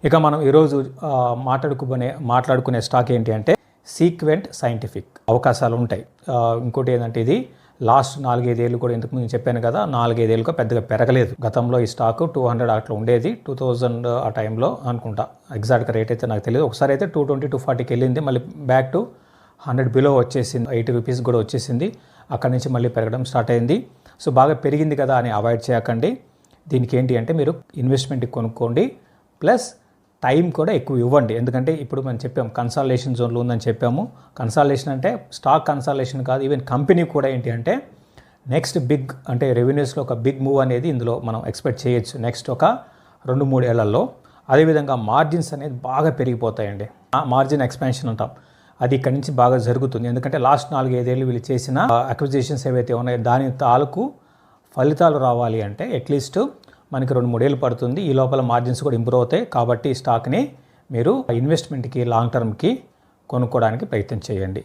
ఇక మనం ఈరోజు మాట్లాడుకునే స్టాక్ ఏంటి అంటే సీక్వెంట్ సైంటిఫిక్. అవకాశాలు ఉంటాయి. ఇంకోటి ఏంటంటే ఇది లాస్ట్ 4-5 ఏళ్ళు కూడా ఇంతకుముందు చెప్పాను కదా, 4-5 ఏళ్ళుగా పెద్దగా పెరగలేదు. గతంలో ఈ స్టాక్ 200 అట్లా ఉండేది 2000 ఆ టైంలో అనుకుంటా. ఎగ్జాక్ట్గా రేట్ అయితే నాకు తెలియదు. ఒకసారి అయితే 220-240కి వెళ్ళింది, మళ్ళీ బ్యాక్ టు 100 బిలో వచ్చేసింది, 80 రూపీస్ కూడా వచ్చేసింది. అక్కడి నుంచి మళ్ళీ పెరగడం స్టార్ట్ అయింది. సో బాగా పెరిగింది కదా అని అవాయిడ్ చేయకండి. దీనికి ఏంటి అంటే మీరు ఇన్వెస్ట్మెంట్కి కొనుక్కోండి, ప్లస్ టైం కూడా ఎక్కువ ఇవ్వండి. ఎందుకంటే ఇప్పుడు మనం చెప్పాము కన్సాలిడేషన్ జోన్లో ఉందని చెప్పాము. కన్సాలిడేషన్ అంటే స్టాక్ కన్సాలిడేషన్ కాదు, ఈవెన్ కంపెనీ కూడా ఏంటి అంటే నెక్స్ట్ బిగ్ అంటే రెవెన్యూస్లో ఒక బిగ్ మూవ్ అనేది ఇందులో మనం ఎక్స్పెక్ట్ చేయొచ్చు నెక్స్ట్ ఒక 2-3 ఏళ్లలో. అదేవిధంగా మార్జిన్స్ అనేది బాగా పెరిగిపోతాయండి. మార్జిన్ ఎక్స్పాన్షన్ అంటాం, అది ఇక్కడి నుంచి బాగా జరుగుతుంది. ఎందుకంటే లాస్ట్ 4-5 ఏళ్ళు వీళ్ళు చేసిన అక్విజిషన్స్ ఏవైతే ఉన్నాయో దాని తాలూకు ఫలితాలు రావాలి అంటే అట్లీస్ట్ మనకి 2-3 ఏళ్ళు పడుతుంది. ఈ లోపల మార్జిన్స్ కూడా ఇంప్రూవ్ అవుతాయి. కాబట్టి ఈ స్టాక్ని మీరు ఇన్వెస్ట్మెంట్కి లాంగ్ టర్మ్కి కొనుక్కోవడానికి ప్రయత్నం చేయండి.